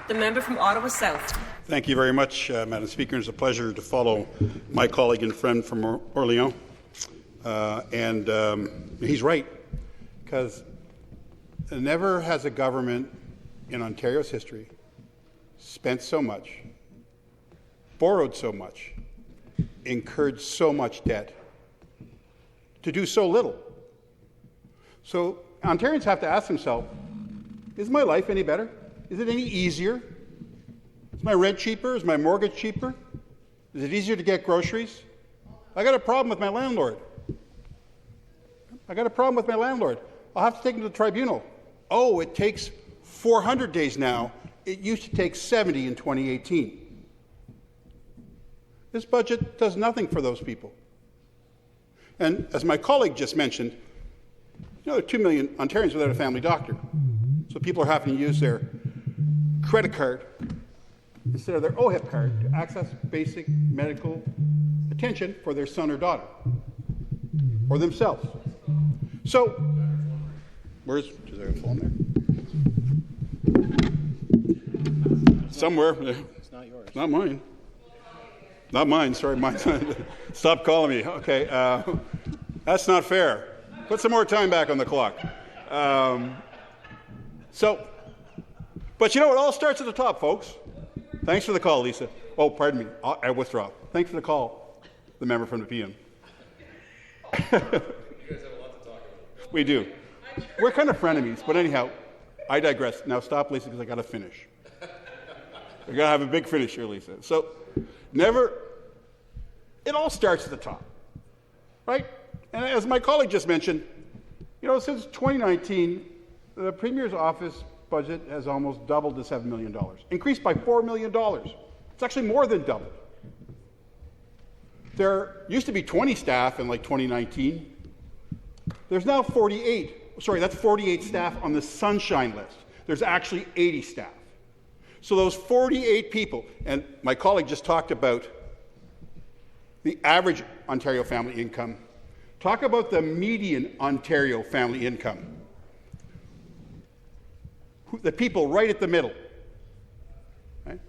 The member from Ottawa South. Thank you very much, Madam Speaker. It's a pleasure to follow my colleague and friend from Orléans. He's right, because never has a government in Ontario's history spent so much, borrowed so much, incurred so much debt to do so little. So Ontarians have to ask themselves, is my life any better? Is it any easier? Is my rent cheaper? Is my mortgage cheaper? Is it easier to get groceries? I got a problem with my landlord. I'll have to take him to the tribunal. Oh, it takes 400 days now. It used to take 70 in 2018. This budget does nothing for those people. And as my colleague just mentioned, there are 2 million Ontarians without a family doctor. So people are having to use their credit card instead of their OHIP card to access basic medical attention for their son or daughter, or themselves. So, is there a phone there? Somewhere. It's not yours. Not mine. Not mine, sorry. Mine. Stop calling me. Okay. That's not fair. Put some more time back on the clock. But you know, it all starts at the top, folks. Thanks for the call, Lisa. Oh, pardon me. I withdraw. Thanks for the call, the member from the PM. You guys have a lot to talk about. We do. We're kind of frenemies, but anyhow, I digress. Now stop, Lisa, because I got to finish. I got to have a big finish here, Lisa. So, it all starts at the top, right? And as my colleague just mentioned, since 2019, the Premier's office budget has almost doubled to $7 million, increased by $4 million. It's actually more than doubled. There used to be 20 staff in 2019. There's now 48. Sorry, that's 48 staff on the sunshine list. There's actually 80 staff. So those 48 people, and my colleague just talked about the average Ontario family income. Talk about the median Ontario family income. The people right at the middle. Right?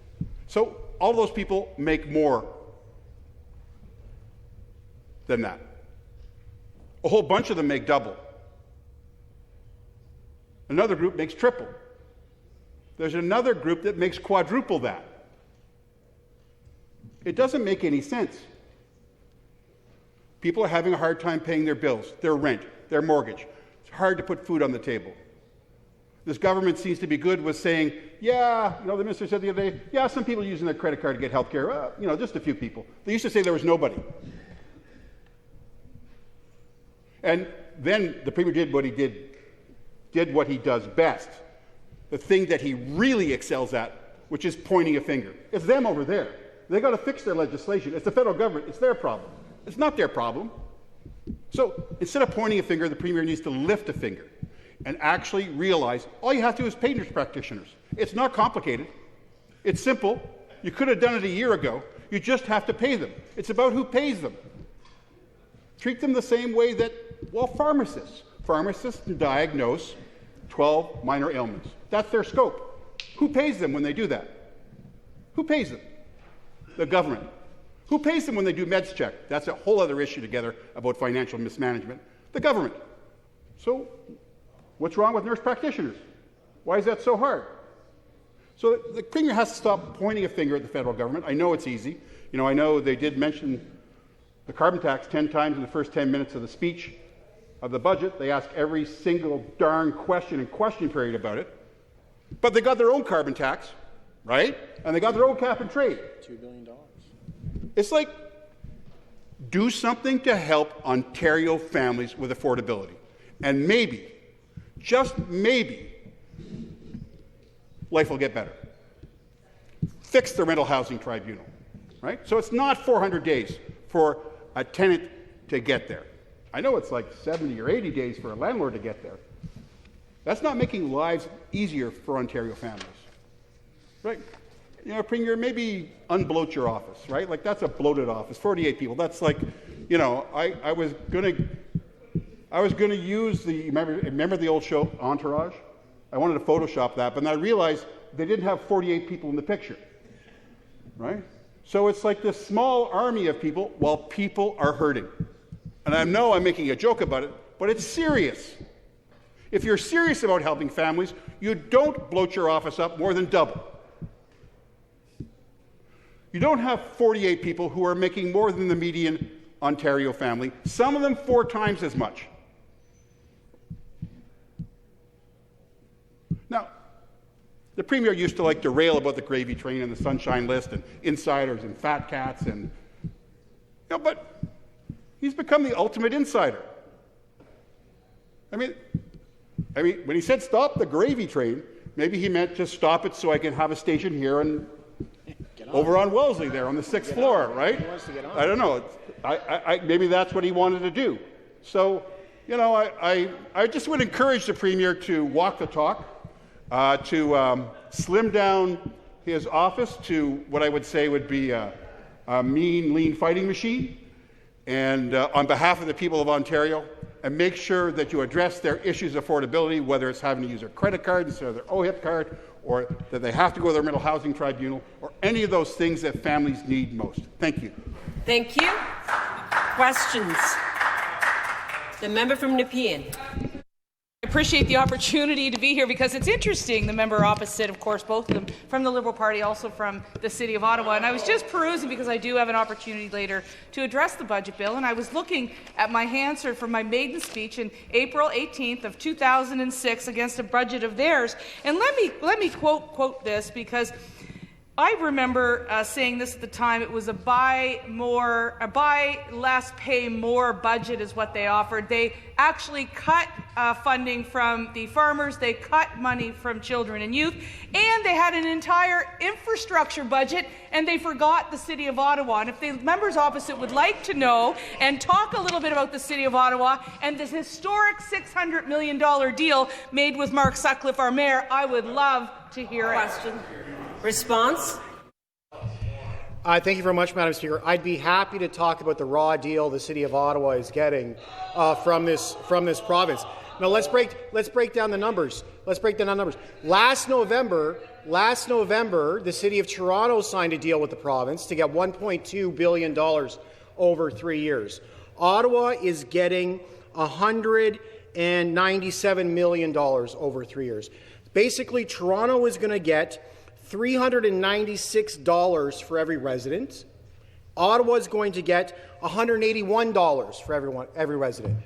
So all those people make more than that. A whole bunch of them make double. Another group makes triple. There's another group that makes quadruple that. It doesn't make any sense. People are having a hard time paying their bills, their rent, their mortgage. It's hard to put food on the table. This government seems to be good with saying, the minister said the other day, some people are using their credit card to get health care. Just a few people. They used to say there was nobody. And then the Premier did what he does best, the thing that he really excels at, which is pointing a finger. It's them over there. They got to fix their legislation. It's the federal government. It's their problem. It's not their problem. So instead of pointing a finger, the Premier needs to lift a finger and actually realize all you have to do is pay nurse practitioners. It's not complicated. It's simple. You could have done it a year ago. You just have to pay them. It's about who pays them. Treat them the same way that, pharmacists. Pharmacists diagnose 12 minor ailments. That's their scope. Who pays them when they do that? Who pays them? The government. Who pays them when they do meds check? That's a whole other issue together about financial mismanagement. The government. So what's wrong with nurse practitioners? Why is that so hard? So the Premier has to stop pointing a finger at the federal government. I know it's easy. I know they did mention the carbon tax 10 times in the first 10 minutes of the speech of the budget. They ask every single darn question and question period about it. But they got their own carbon tax, right? And they got their own cap and trade. $2 billion. It's like, do something to help Ontario families with affordability. And maybe, just maybe, life will get better. Fix the rental housing tribunal, right? So it's not 400 days for a tenant to get there. I know it's like 70 or 80 days for a landlord to get there. That's not making lives easier for Ontario families, right? Premier, maybe unbloat your office, right? Like, that's a bloated office, 48 people. That's like, I was gonna use remember the old show Entourage? I wanted to Photoshop that, but then I realized they didn't have 48 people in the picture, right? So it's like this small army of people while people are hurting. And I know I'm making a joke about it, but it's serious. If you're serious about helping families, you don't bloat your office up more than double. You don't have 48 people who are making more than the median Ontario family, some of them 4 times as much. Now, the Premier used to like to rail about the gravy train and the Sunshine List and insiders and fat cats but he's become the ultimate insider. I mean, when he said stop the gravy train, maybe he meant just stop it so I can have a station here and over on Wellesley there on the 6th floor, right? I don't know. Maybe that's what he wanted to do. So, I just would encourage the Premier to walk the talk, to slim down his office to what I would say would be a mean, lean fighting machine, and on behalf of the people of Ontario, and make sure that you address their issues of affordability, whether it's having to use their credit card instead of their OHIP card, or that they have to go to their mental housing tribunal, or any of those things that families need most. Thank you. Thank you. Questions? The member from Nepean. I appreciate the opportunity to be here because it's interesting. The member opposite, of course, both of them from the Liberal Party, also from the City of Ottawa. And I was just perusing because I do have an opportunity later to address the budget bill. And I was looking at my Hansard from my maiden speech in April 18th of 2006 against a budget of theirs. And let me quote this because I remember saying this at the time. It was a buy less, pay more budget is what they offered. They actually cut funding from the farmers, they cut money from children and youth, and they had an entire infrastructure budget, and they forgot the City of Ottawa. And if the members opposite would like to know and talk a little bit about the City of Ottawa and this historic $600 million deal made with Mark Sutcliffe, our mayor, I would love to hear it. Question. Response? Thank you very much, Madam Speaker. I'd be happy to talk about the raw deal the City of Ottawa is getting from this province. Now let's break down the numbers. Last November, the City of Toronto signed a deal with the province to get $1.2 billion over 3 years. Ottawa is getting $197 million over 3 years. Basically, Toronto is going to get $396 for every resident. Ottawa is going to get $181 for every resident.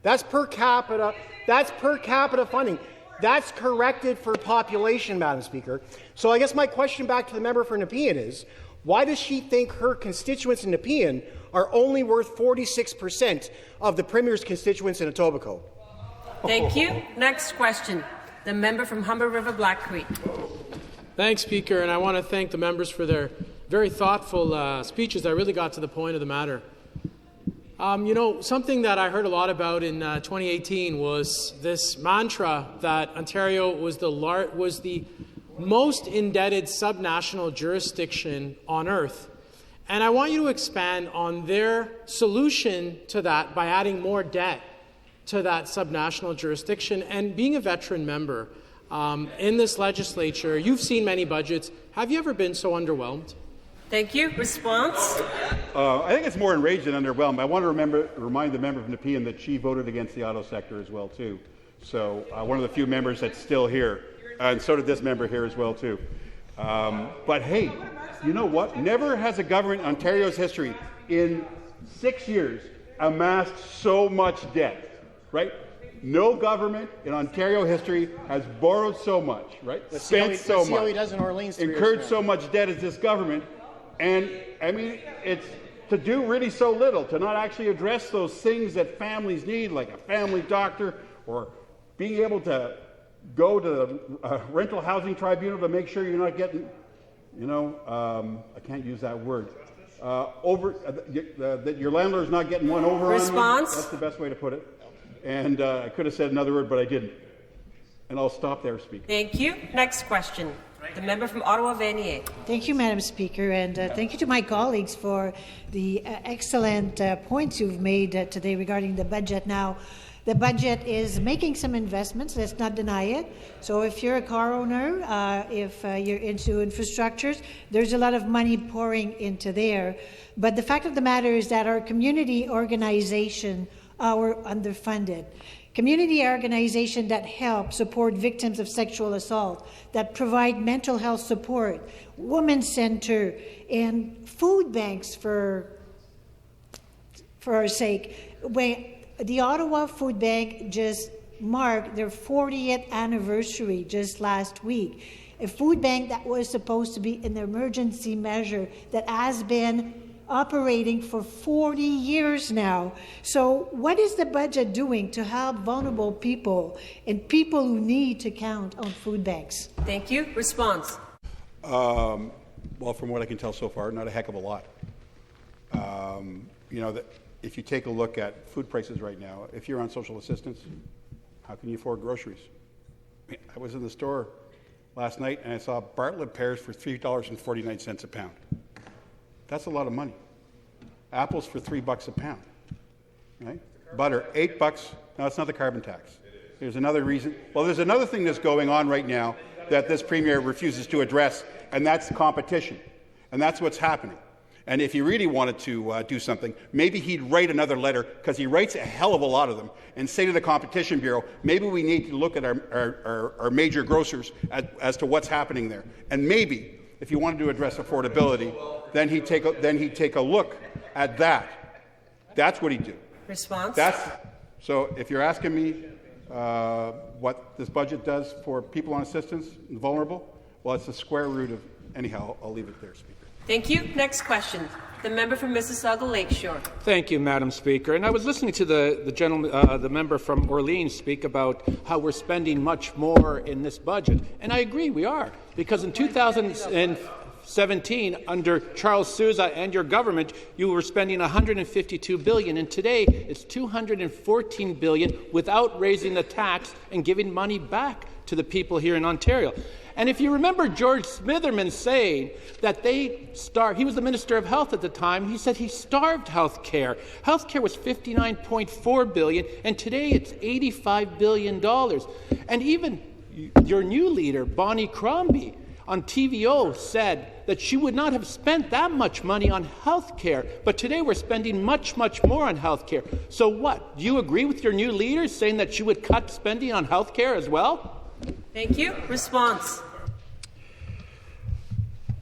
That's per capita. That's per capita funding. That's corrected for population, Madam Speaker. So I guess my question back to the member for Nepean is, why does she think her constituents in Nepean are only worth 46% of the Premier's constituents in Etobicoke? Thank you. Next question. The member from Humber River Black Creek. Thanks, Speaker, and I want to thank the members for their very thoughtful speeches that really got to the point of the matter. Something that I heard a lot about in 2018 was this mantra that Ontario was the most indebted subnational jurisdiction on earth. And I want you to expand on their solution to that by adding more debt to that subnational jurisdiction. And being a veteran member in this legislature, you've seen many budgets. Have you ever been so underwhelmed? Thank you. Response? I think it's more enraged than underwhelmed. I want to remind the member of Nepean that she voted against the auto sector as well, too. So one of the few members that's still here. And so did this member here as well, too. But hey, you know what? Never has a government in Ontario's history in 6 years amassed so much debt, right? No government in Ontario history has borrowed so much, right? Spent so much, incurred so much debt as this government. And, I mean, it's to do really so little, to not actually address those things that families need, like a family doctor or being able to go to the rental housing tribunal to make sure you're not getting, I can't use that word, that your landlord's not getting one over on you. That's the best way to put it. And I could have said another word, but I didn't. And I'll stop there, Speaker. Thank you. Next question. The member from Ottawa-Vanier. Thank you, Madam Speaker, and thank you to my colleagues for the excellent points you've made today regarding the budget. Now, The budget is making some investments, let's not deny it. So if you're a car owner, if you're into infrastructures, there's a lot of money pouring into there. But the fact of the matter is that our community organization are underfunded. Community organizations that help support victims of sexual assault, that provide mental health support, women's center, and food banks for our sake. The Ottawa Food Bank just marked their 40th anniversary just last week. A food bank that was supposed to be an emergency measure that has been operating for 40 years now. So what is the budget doing to help vulnerable people and people who need to count on food banks? Thank you. Response. Well, from what I can tell so far, not a heck of a lot. If you take a look at food prices right now, if you're on social assistance, how can you afford groceries? I was in the store last night and I saw Bartlett pears for $3.49 a pound. That's a lot of money. Apples for $3 a pound. Right? Butter, $8. No, it's not the carbon tax. There's another reason. Well, there's another thing that's going on right now that this Premier refuses to address, and that's competition. And that's what's happening. And if he really wanted to do something, maybe he'd write another letter, because he writes a hell of a lot of them, and say to the Competition Bureau, maybe we need to look at our major grocers as to what's happening there. And maybe, if you wanted to address affordability, then he'd take a look at that. That's what he'd do. Response. So if you're asking me what this budget does for people on assistance, vulnerable, well, it's the square root of, anyhow, I'll leave it there, Speaker. Thank you. Next question. The member from Mississauga Lakeshore. Thank you, Madam Speaker. And I was listening to the gentleman, the member from Orleans, speak about how we're spending much more in this budget, and I agree, we are, because in 2017, under Charles Sousa and your government, you were spending $152 billion, and today it's $214 billion without raising the tax and giving money back to the people here in Ontario. And if you remember George Smitherman saying that he was the Minister of Health at the time, he said he starved health care. Health care was $59.4 billion, and today it's $85 billion. And even your new leader, Bonnie Crombie, on TVO said that she would not have spent that much money on health care, but today we're spending much, much more on health care. So what? Do you agree with your new leader saying that she would cut spending on health care as well? Thank you. Response.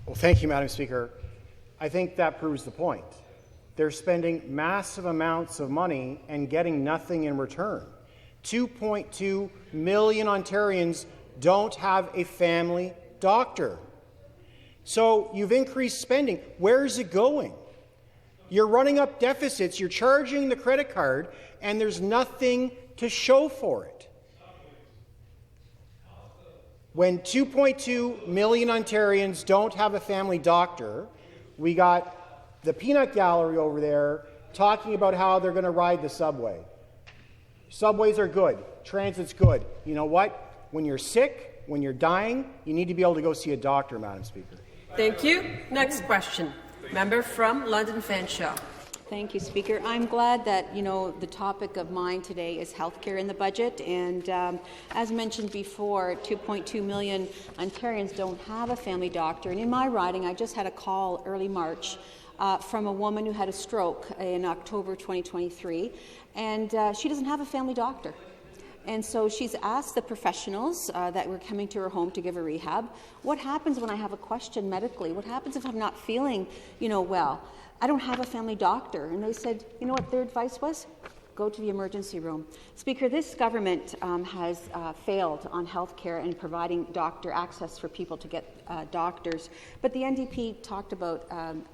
Well, thank you, Madam Speaker. I think that proves the point. They're spending massive amounts of money and getting nothing in return. 2.2 million Ontarians don't have a family doctor. So you've increased spending. Where is it going? You're running up deficits, you're charging the credit card, and there's nothing to show for it. When 2.2 million Ontarians don't have a family doctor, we got the peanut gallery over there talking about how they're going to ride the subway. Subways are good. Transit's good. You know what? When you're sick, when you're dying, you need to be able to go see a doctor, Madam Speaker. Thank you. Next question. Member from London Fanshawe. Thank you, Speaker. I'm glad that, the topic of mine today is healthcare in the budget. And as mentioned before, 2.2 million Ontarians don't have a family doctor. And in my riding, I just had a call early March from a woman who had a stroke in October 2023, and she doesn't have a family doctor. And so she's asked the professionals that were coming to her home to give her rehab, what happens when I have a question medically? What happens if I'm not feeling, well? I don't have a family doctor. And they said, you know what their advice was? Go to the emergency room. Speaker, this government has failed on health care and providing doctor access for people to get doctors. But the NDP talked about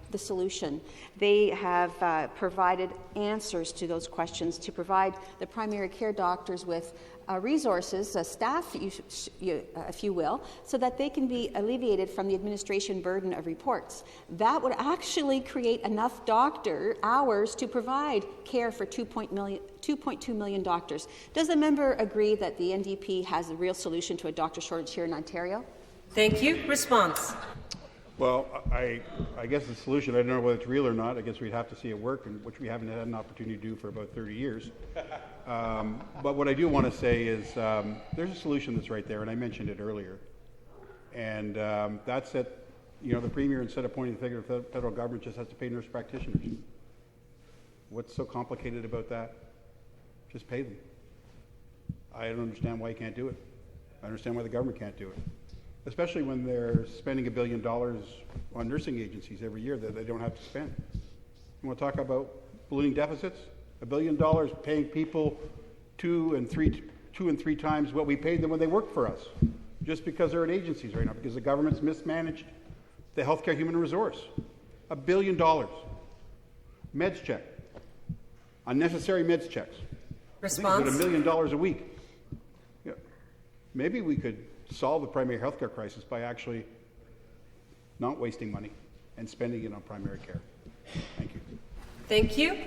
the solution. They have provided answers to those questions to provide the primary care doctors with resources, staff, if you will, so that they can be alleviated from the administration burden of reports. That would actually create enough doctor hours to provide care for 2.2 million doctors. Does the member agree that the NDP has a real solution to a doctor shortage here in Ontario? Thank you. Response. Well, I guess the solution, I don't know whether it's real or not. I guess we'd have to see it work, and which we haven't had an opportunity to do for about 30 years. But what I do want to say is there's a solution that's right there, and I mentioned it earlier. And that's that, you know, the Premier, instead of appointing the federal government, just has to pay nurse practitioners. What's so complicated about that? Just pay them. I don't understand why you can't do it. I understand why the government can't do it. Especially when they're spending $1 billion on nursing agencies every year that they don't have to spend. You want to talk about ballooning deficits? $1 billion paying people two and three times what we paid them when they worked for us, just because they're in agencies right now, because the government's mismanaged the healthcare human resource. $1 billion. Meds check. Unnecessary meds checks. Response? I think it's $1 million a week. Yeah. Maybe we could solve the primary health care crisis by actually not wasting money and spending it on primary care. Thank you. Thank you.